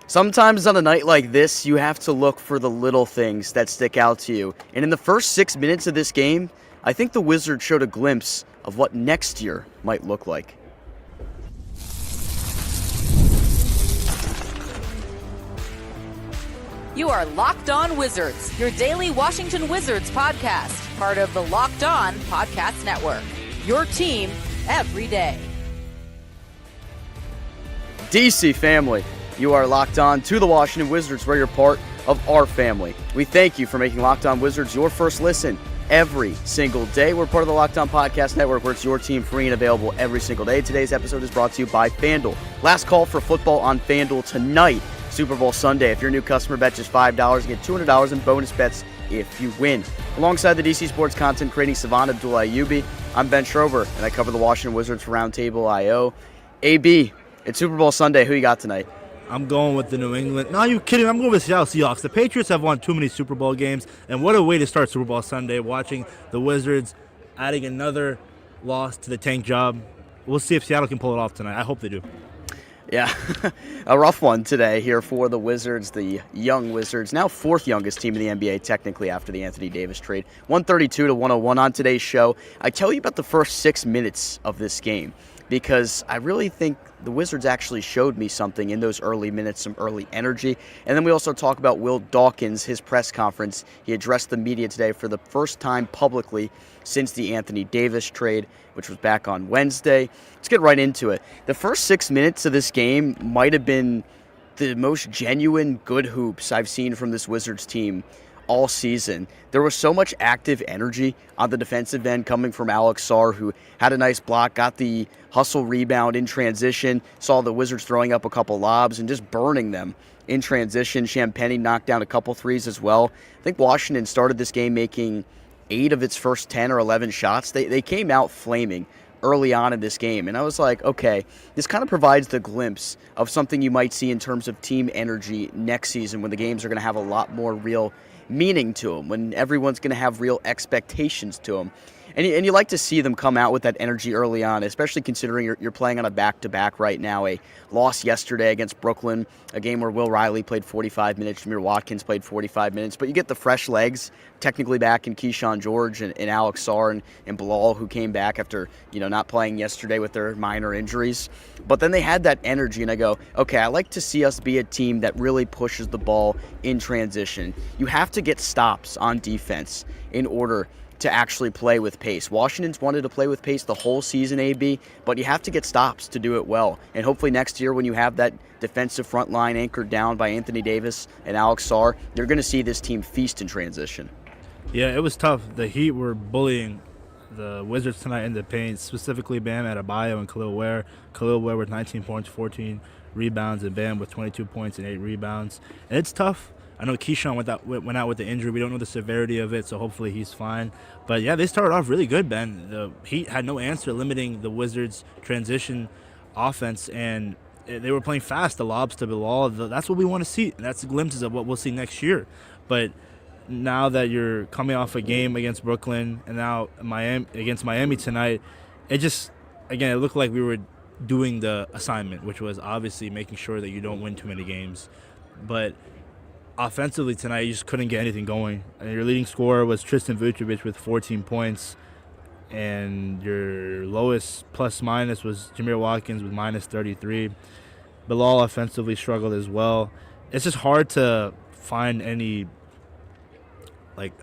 Sometimes on a night like this, you have to look for the little things that stick out to you. And in the first 6 minutes of this game, I think the Wizards showed a glimpse of what next year might look like. You are Locked On Wizards, your daily Washington Wizards podcast, part of the Locked On Podcast Network. Your team every day. DC family, you are locked on to the Washington Wizards, where you're part of our family. We thank you for making Locked On Wizards your first listen every single day. We're part of the Locked On Podcast Network, where it's your team free and available every single day. Today's episode is brought to you by FanDuel. Last call for football on FanDuel tonight, Super Bowl Sunday. If you're a new customer, bet just $5 and get $200 in bonus bets if you win. Alongside the DC Sports content creating Savannah Abdul Ayyubi, I'm Ben Schrover, and I cover the Washington Wizards for Roundtable IO. AB, it's Super Bowl Sunday. Who you got tonight? I'm going with the New England. No, you kidding? I'm going with Seattle Seahawks. The Patriots have won too many Super Bowl games, and what a way to start Super Bowl Sunday, watching the Wizards adding another loss to the tank job. We'll see if Seattle can pull it off tonight. I hope they do. Yeah, a rough one today here for the Wizards, the young Wizards, now fourth youngest team in the NBA technically after the Anthony Davis trade. 132-101 on today's show. I tell you about the first 6 minutes of this game, because I really think the Wizards actually showed me something in those early minutes, some early energy. And then we also talk about Will Dawkins, his press conference. He addressed the media today for the first time publicly since the Anthony Davis trade, which was back on Wednesday. Let's get right into it. The first 6 minutes of this game might have been the most genuine good hoops I've seen from this Wizards team all season. There was so much active energy on the defensive end coming from Alex Sarr, who had a nice block, got the hustle rebound in transition, saw the Wizards throwing up a couple lobs and just burning them in transition. Champagnie knocked down a couple threes as well. I think Washington started this game making 8 of its first 10 or 11 shots. They came out flaming early on in this game, and I was like, okay, this kind of provides the glimpse of something you might see in terms of team energy next season, when the games are going to have a lot more real meaning to them, when everyone's going to have real expectations to them. And you like to see them come out with that energy early on, especially considering you're playing on a back-to-back right now. A loss yesterday against Brooklyn, a game where Will Riley played 45 minutes, Jameer Watkins played 45 minutes, but you get the fresh legs technically back in Keyshawn George and Alex Sarr and Bilal, who came back after not playing yesterday with their minor injuries. But then they had that energy, and I go, okay, I like to see us be a team that really pushes the ball in transition. You have to get stops on defense in order to actually play with pace. Washington's wanted to play with pace the whole season, AB, but you have to get stops to do it well. And hopefully next year, when you have that defensive front line anchored down by Anthony Davis and Alex Sarr, you're going to see this team feast in transition. Yeah, it was tough. The Heat were bullying the Wizards tonight in the paint, specifically Bam Adebayo and Khalil Ware. Khalil Ware with 19 points, 14 rebounds, and Bam with 22 points and 8 rebounds. And it's tough. I know Keyshawn went out with the injury. We don't know the severity of it, so hopefully he's fine. But, yeah, they started off really good, Ben. The Heat had no answer limiting the Wizards' transition offense, and they were playing fast, the lobs to Bilal. That's what we want to see. That's glimpses of what we'll see next year. But now that you're coming off a game against Brooklyn and now against Miami tonight, it just, again, it looked like we were doing the assignment, which was obviously making sure that you don't win too many games. But offensively tonight, you just couldn't get anything going. And your leading scorer was Tristan Vucevic with 14 points, and your lowest plus-minus was Jameer Watkins with minus 33. Bilal offensively struggled as well. It's just hard to find any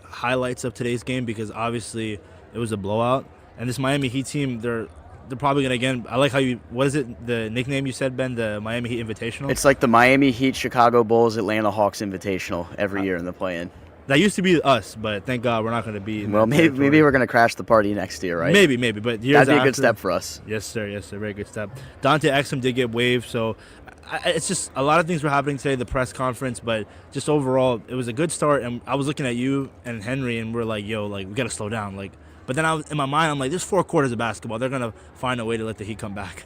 highlights of today's game, because obviously it was a blowout. And this Miami Heat team, they're probably going to, again, I like how what is it, the nickname you said, Ben, the Miami Heat Invitational? It's like the Miami Heat, Chicago Bulls, Atlanta Hawks Invitational every year in the play-in. That used to be us, but thank God we're not going to be. Well, maybe we're going to crash the party next year, right? Maybe, but years that'd be a good step for us. Yes, sir, very good step. Dante Exum did get waived, so it's just a lot of things were happening today, the press conference, but just overall, it was a good start. And I was looking at you and Henry, and we're like, yo, we got to slow down. But then in my mind, I'm like, there's 4 quarters of basketball. They're going to find a way to let the Heat come back.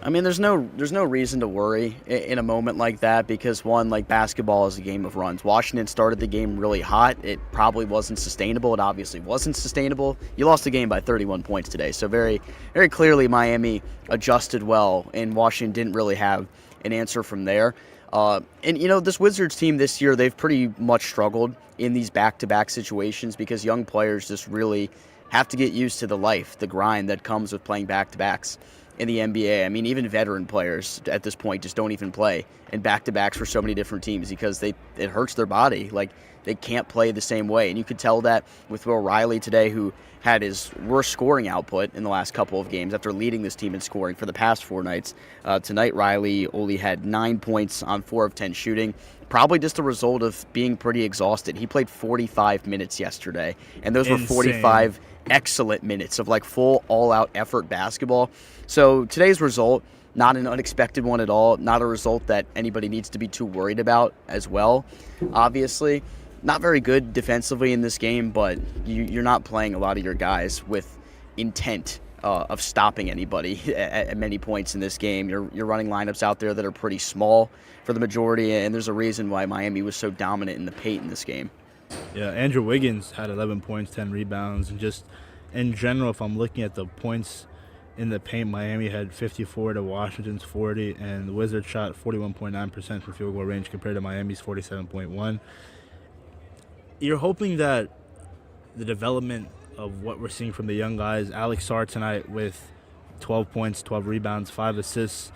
I mean, there's no reason to worry in a moment like that, because one, basketball is a game of runs. Washington started the game really hot. It probably wasn't sustainable. It obviously wasn't sustainable. You lost the game by 31 points today. So very, very clearly Miami adjusted well, and Washington didn't really have and answer from there. This Wizards team this year, they've pretty much struggled in these back-to-back situations because young players just really have to get used to the life, the grind that comes with playing back-to-backs in the NBA. I mean, even veteran players at this point just don't even play in back-to-backs for so many different teams because it hurts their body. Like, they can't play the same way. And you could tell that with Will Riley today, who had his worst scoring output in the last couple of games after leading this team in scoring for the past 4 nights. Tonight, Riley only had 9 points on 4 of 10 shooting, probably just a result of being pretty exhausted. He played 45 minutes yesterday, and those were 45 excellent minutes of like full all-out effort basketball. So today's result, not an unexpected one at all, not a result that anybody needs to be too worried about as well. Obviously, not very good defensively in this game, but you're not playing a lot of your guys with intent of stopping anybody at many points in this game. You're running lineups out there that are pretty small for the majority, and there's a reason why Miami was so dominant in the paint in this game. Yeah, Andrew Wiggins had 11 points, 10 rebounds, and just in general, if I'm looking at the points in the paint, Miami had 54 to Washington's 40, and the Wizards shot 41.9% from field goal range compared to Miami's 47.1%. You're hoping that the development of what we're seeing from the young guys, Alex Sarr tonight with 12 points, 12 rebounds, 5 assists.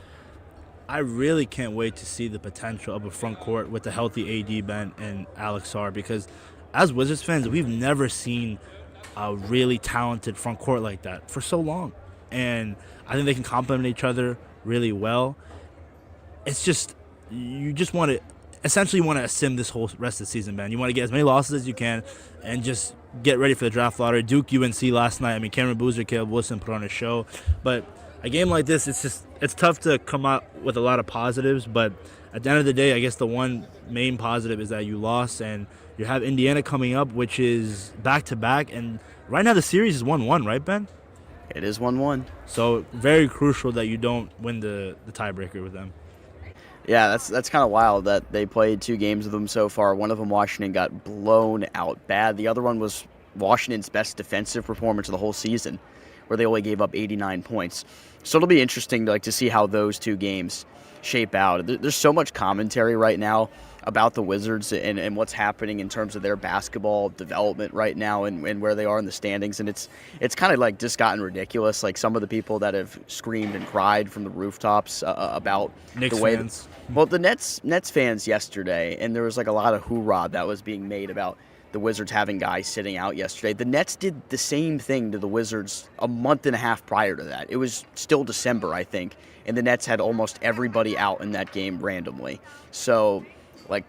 I really can't wait to see the potential of a front court with a healthy AD Ben and Alex Sarr, because as Wizards fans, we've never seen a really talented front court like that for so long. And I think they can complement each other really well. It's just, you just want to, essentially want to sim this whole rest of the season, man. You want to get as many losses as you can and just get ready for the draft lottery. Duke, UNC last night. I mean, Cameron Boozer, Caleb Wilson put on a show. But a game like this, it's tough to come out with a lot of positives. But at the end of the day, I guess the one main positive is that you lost, and you have Indiana coming up, which is back-to-back. And right now the series is 1-1, right, Ben? It is 1-1. So very crucial that you don't win the tiebreaker with them. Yeah, that's kind of wild that they played 2 games with them so far. One of them, Washington, got blown out bad. The other one was Washington's best defensive performance of the whole season, where they only gave up 89 points. So it'll be interesting to see how those 2 games shape out. There's so much commentary right now about the Wizards and what's happening in terms of their basketball development right now and where they are in the standings. And it's kind of just gotten ridiculous. Like some of the people that have screamed and cried from the rooftops about Knicks the way fans. Well, the Nets fans yesterday, and there was a lot of hoorah that was being made about the Wizards having guys sitting out yesterday. The Nets did the same thing to the Wizards a month and a half prior to that. It was still December, I think, and the Nets had almost everybody out in that game randomly. So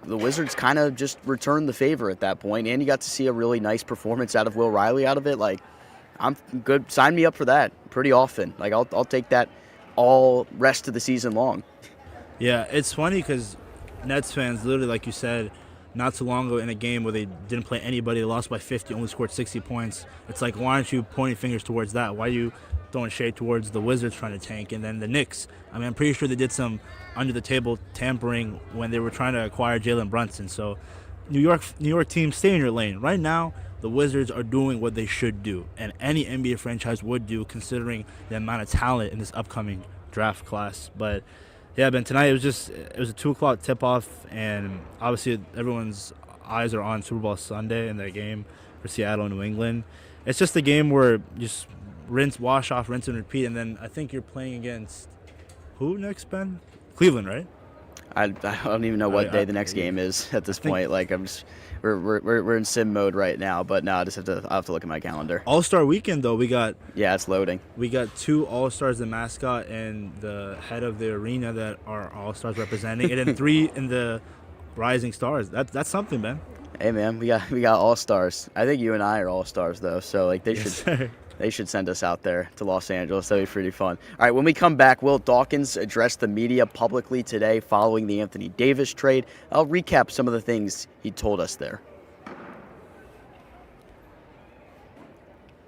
the Wizards kind of just returned the favor at that point, and you got to see a really nice performance out of Will Riley out of it. I'm good. Sign me up for that pretty often. I'll take that all rest of the season long. Yeah, it's funny because Nets fans, literally, like you said, not too long ago in a game where they didn't play anybody, they lost by 50, only scored 60 points. It's like, why aren't you pointing fingers towards that? Why are you throwing shade towards the Wizards trying to tank? And then the Knicks, I mean, I'm pretty sure they did some under-the-table tampering when they were trying to acquire Jalen Brunson. So New York team, stay in your lane. Right now, the Wizards are doing what they should do, and any NBA franchise would do considering the amount of talent in this upcoming draft class. But yeah, Ben, tonight it was a 2 o'clock tip-off, and obviously everyone's eyes are on Super Bowl Sunday in that game for Seattle and New England. It's just a game where you just wash off, rinse and repeat, and then I think you're playing against who next, Ben? Cleveland, right? I don't even know what day the next game is at this point. We're in sim mode right now, but no, I'll have to look at my calendar. All-Star weekend though, it's loading. We got 2 All-Stars, the mascot and the head of the arena that are All-Stars representing, and then 3 in the Rising Stars. That's something, man. Hey man, we got All-Stars. I think you and I are All-Stars though, so they should send us out there to Los Angeles. That'd be pretty fun. All right, when we come back, Will Dawkins addressed the media publicly today following the Anthony Davis trade. I'll recap some of the things he told us there.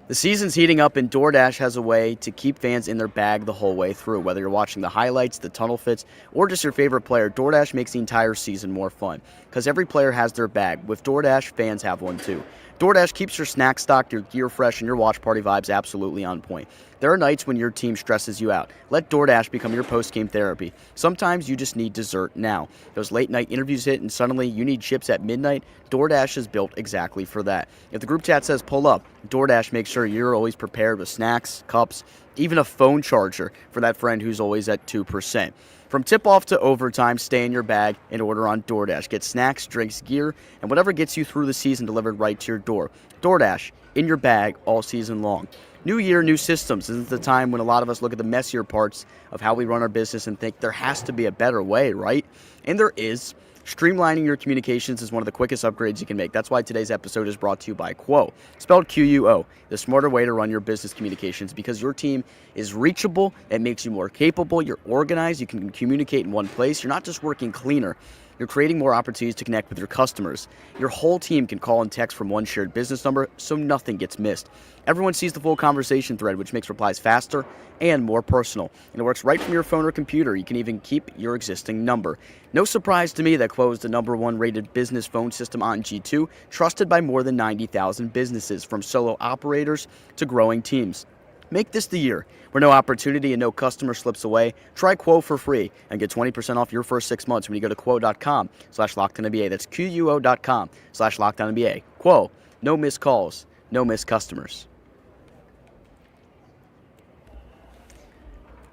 The season's heating up, and DoorDash has a way to keep fans in their bag the whole way through. Whether you're watching the highlights, the tunnel fits, or just your favorite player, DoorDash makes the entire season more fun. Because every player has their bag. With DoorDash, fans have one too. DoorDash keeps your snack stocked, your gear fresh, and your watch party vibes absolutely on point. There are nights when your team stresses you out. Let DoorDash become your post-game therapy. Sometimes you just need dessert now. Those late-night interviews hit and suddenly you need chips at midnight. DoorDash is built exactly for that. If the group chat says pull up, DoorDash makes sure you're always prepared with snacks, cups, even a phone charger for that friend who's always at 2%. From tip-off to overtime, stay in your bag and order on DoorDash. Get snacks, drinks, gear, and whatever gets you through the season delivered right to your door. DoorDash, in your bag all season long. New year, new systems. This is the time when a lot of us look at the messier parts of how we run our business and think there has to be a better way, right? And there is. Streamlining your communications is one of the quickest upgrades you can make. That's why today's episode is brought to you by Quo, spelled Quo, the smarter way to run your business communications because your team is reachable. It makes you more capable. You're organized. You can communicate in one place. You're not just working cleaner. You're creating more opportunities to connect with your customers. Your whole team can call and text from one shared business number, so nothing gets missed. Everyone sees the full conversation thread, which makes replies faster and more personal. And it works right from your phone or computer. You can even keep your existing number. No surprise to me that Quo is the #1 rated business phone system on G2, trusted by more than 90,000 businesses, from solo operators to growing teams. Make this the year where no opportunity and no customer slips away. Try Quo for free and get 20% off your first 6 months when you go to quo.com/LockedOnNBA. That's QUO.com/LockedOnNBA. Quo, no missed calls, no missed customers.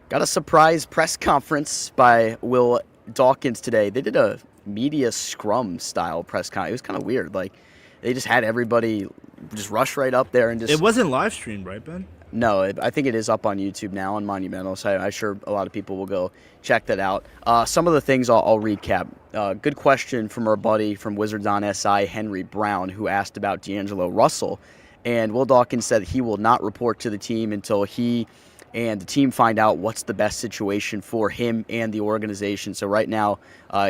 Got a surprise press conference by Will Dawkins today. They did a media scrum style press conference. It was kind of weird. Like, they just had everybody just rush right up there and just... It wasn't live streamed, right, Ben? No, I think it is up on YouTube now on Monumental, so I'm sure a lot of people will go check that out. Some of the things I'll recap. Good question from our buddy from Wizards on SI, Henry Brown, who asked about D'Angelo Russell. And Will Dawkins said he will not report to the team until he and the team find out what's the best situation for him and the organization. So right now,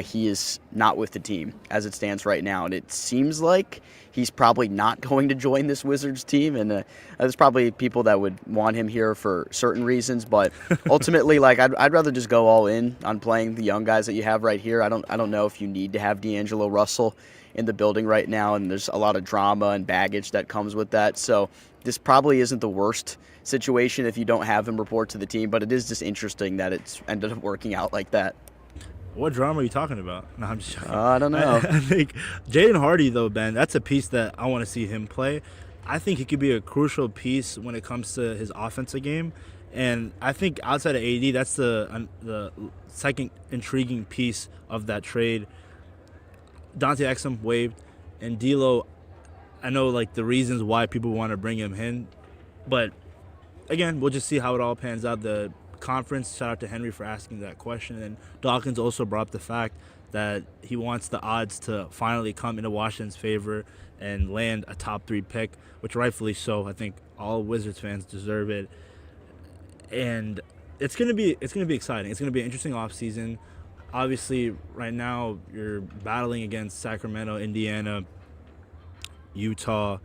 he is not with the team as it stands right now. And it seems like he's probably not going to join this Wizards team. And there's probably people that would want him here for certain reasons. But ultimately, like, I'd rather just go all in on playing the young guys that you have right here. I don't know if you need to have D'Angelo Russell in the building right now. And there's a lot of drama and baggage that comes with that. So this probably isn't the worst situation if you don't have him report to the team, but it is just interesting that it's ended up working out like that. What drama are you talking about? No, I'm just joking. I don't know. I think Jaden Hardy, though, Ben, that's a piece that I want to see him play. I think he could be a crucial piece when it comes to his offensive game. And I think outside of AD, that's the second intriguing piece of that trade. Dante Exum waived, and D'Lo, I know like the reasons why people want to bring him in, but again, we'll just see how it all pans out. The conference, shout out to Henry for asking that question, and Dawkins also brought up the fact that he wants the odds to finally come into Washington's favor and land a top 3 pick, which rightfully so. I think all Wizards fans deserve it, and it's gonna be exciting. It's gonna be an interesting offseason. Obviously, right now you're battling against Sacramento, Indiana, Utah,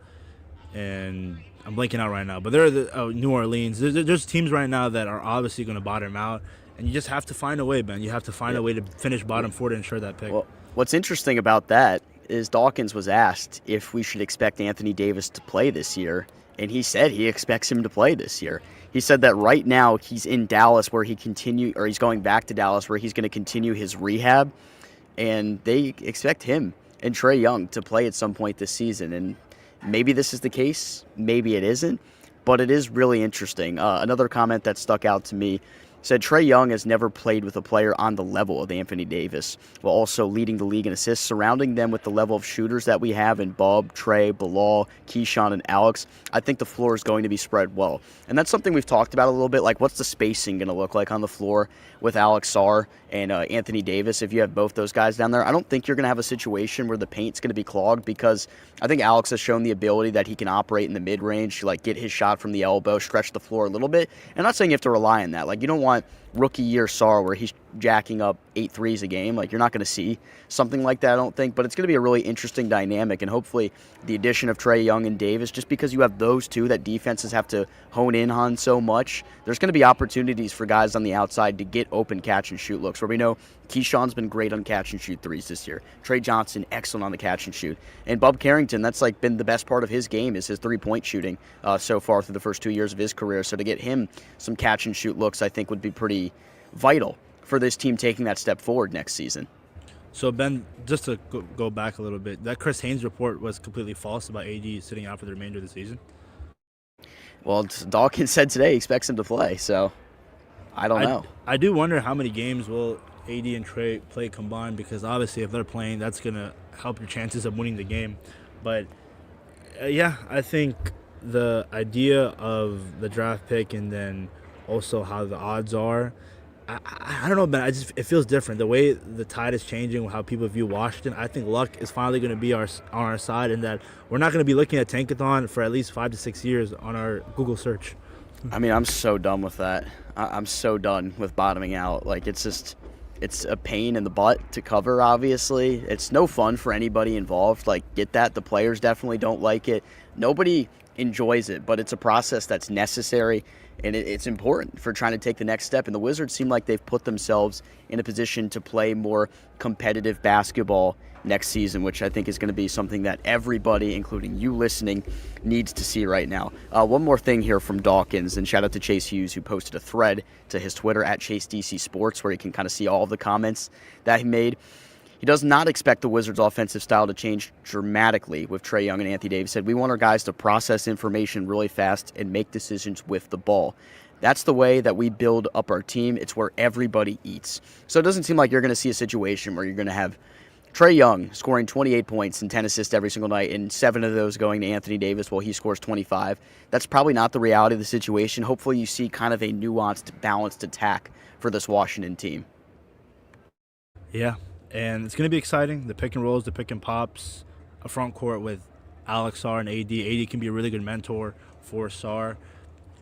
and I'm blanking out right now. But there are New Orleans. There's teams right now that are obviously going to bottom out, and you just have to find a way, man. You have to find a way to finish bottom 4 to ensure that pick. Well, what's interesting about that is Dawkins was asked if we should expect Anthony Davis to play this year, and he said he expects him to play this year. He said that right now he's in Dallas where he's going back to Dallas where he's going to continue his rehab, and they expect him and Trae Young to play at some point this season. And maybe this is the case, maybe it isn't, but it is really interesting. Another comment that stuck out to me said Trae Young has never played with a player on the level of Anthony Davis, while also leading the league in assists, surrounding them with the level of shooters that we have in Bub, Trae, Bilal, Keyshawn, and Alex. I think the floor is going to be spread well. And that's something we've talked about a little bit, like what's the spacing going to look like on the floor with Alex Sarr and Anthony Davis if you have both those guys down there. I don't think you're going to have a situation where the paint's going to be clogged because I think Alex has shown the ability that he can operate in the mid-range, like get his shot from the elbow, stretch the floor a little bit. And I'm not saying you have to rely on that. Like, you don't want rookie year Sarr where he's jacking up 8 threes a game. Like, you're not going to see something like that, I don't think. But it's going to be a really interesting dynamic, and hopefully the addition of Trae Young and Davis, just because you have those two that defenses have to hone in on so much, there's going to be opportunities for guys on the outside to get open catch-and-shoot looks, where we know Keyshawn's been great on catch-and-shoot threes this year. Trey Johnson, excellent on the catch-and-shoot. And Bub Carrington, that's like been the best part of his game is his three-point shooting so far through the first 2 years of his career. So to get him some catch-and-shoot looks, I think would be pretty vital for this team taking that step forward next season. So, Ben, just to go back a little bit, that Chris Haynes report was completely false about AD sitting out for the remainder of the season? Well, Dawkins said today he expects him to play, so I don't know. I do wonder how many games will AD and Trey play combined, because obviously if they're playing, that's going to help your chances of winning the game. But, yeah, I think the idea of the draft pick and then also how the odds are, I don't know, man. It feels different. The way the tide is changing, how people view Washington, I think luck is finally going to be on our side, and that we're not going to be looking at Tankathon for at least 5 to 6 years on our Google search. I mean, I'm so done with that. I'm so done with bottoming out. Like, it's a pain in the butt to cover, obviously. It's no fun for anybody involved. Like, get that. The players definitely don't like it. Nobody enjoys it, but it's a process that's necessary, and it's important for trying to take the next step. And the Wizards seem like they've put themselves in a position to play more competitive basketball next season, which I think is going to be something that everybody, including you listening, needs to see right now. One more thing here from Dawkins, and shout out to Chase Hughes, who posted a thread to his Twitter at ChaseDCSports, where you can kind of see all of the comments that he made. He does not expect the Wizards' offensive style to change dramatically with Trae Young and Anthony Davis. Said, we want our guys to process information really fast and make decisions with the ball. That's the way that we build up our team. It's where everybody eats. So it doesn't seem like you're going to see a situation where you're going to have Trae Young scoring 28 points and 10 assists every single night, and 7 of those going to Anthony Davis while he scores 25. That's probably not the reality of the situation. Hopefully you see kind of a nuanced, balanced attack for this Washington team. Yeah. And it's going to be exciting. The pick and rolls, the pick and pops, a front court with Alex, Sarr, and AD. AD can be a really good mentor for Sarr.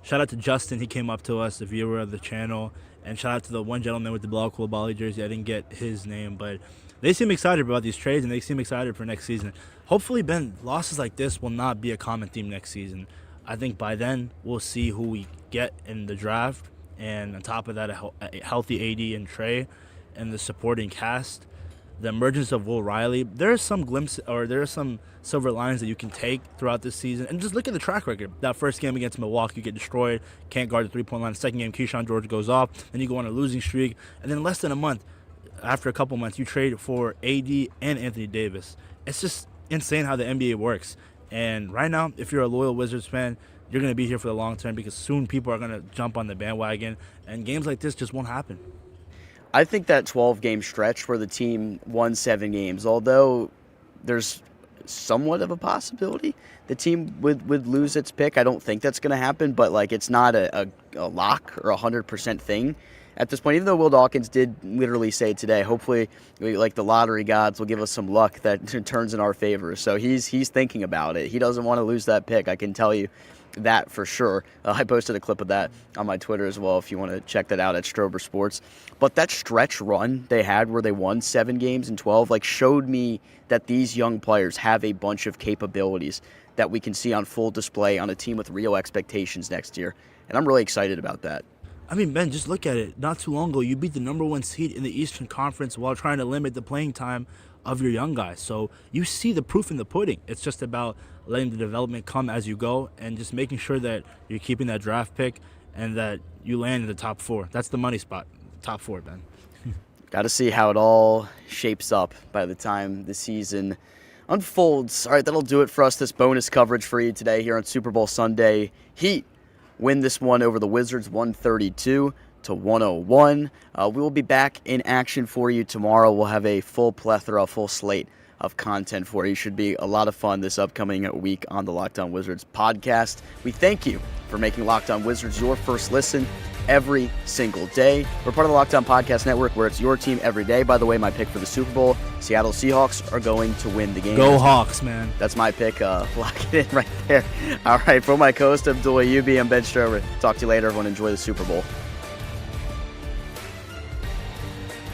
Shout out to Justin. He came up to us, the viewer of the channel. And shout out to the one gentleman with the Blau Cool Bali jersey. I didn't get his name, but they seem excited about these trades, and they seem excited for next season. Hopefully, Ben, losses like this will not be a common theme next season. I think by then we'll see who we get in the draft. And on top of that, a healthy AD and Trae and the supporting cast. The emergence of Will Riley, there are some glimpses, or there are some silver linings that you can take throughout this season. And just look at the track record. That first game against Milwaukee, you get destroyed, can't guard the three-point line. The second game, Keyshawn George goes off, then you go on a losing streak. And then less than a month, after a couple months, you trade for AD and Anthony Davis. It's just insane how the NBA works. And right now, if you're a loyal Wizards fan, you're going to be here for the long term, because soon people are going to jump on the bandwagon, and games like this just won't happen. I think that 12-game stretch where the team won 7 games, although there's somewhat of a possibility the team would lose its pick. I don't think that's going to happen, but like, it's not a lock or 100% thing at this point. Even though Will Dawkins did literally say today, hopefully, like, the lottery gods will give us some luck that turns in our favor. So he's thinking about it. He doesn't want to lose that pick, I can tell you that for sure. I posted a clip of that on my Twitter as well if you want to check that out at Strober Sports. But that stretch run they had where they won 7 games in 12 showed me that these young players have a bunch of capabilities that we can see on full display on a team with real expectations next year. And I'm really excited about that. I mean, Ben, just look at it. Not too long ago, you beat the number 1 seed in the Eastern Conference while trying to limit the playing time of your young guys. So you see the proof in the pudding. It's just about letting the development come as you go and just making sure that you're keeping that draft pick and that you land in the top 4. That's the money spot, top 4, Ben. Got to see how it all shapes up by the time the season unfolds. All right, that'll do it for us. This bonus coverage for you today here on Super Bowl Sunday. Heat win this one over the Wizards 132-101. We will be back in action for you tomorrow. We'll have a full slate of content for you. Should be a lot of fun this upcoming week on the Locked On Wizards podcast. We thank you for making Locked On Wizards your first listen every single day. We're part of the Locked On Podcast Network, where it's your team every day. By the way, my pick for the Super Bowl, Seattle Seahawks are going to win the game. Go Hawks, man. That's my pick. Lock it in right there. All right, for my co-host Abdullah Yubi, I'm Ben Strover. Talk to you later, everyone. Enjoy the Super Bowl.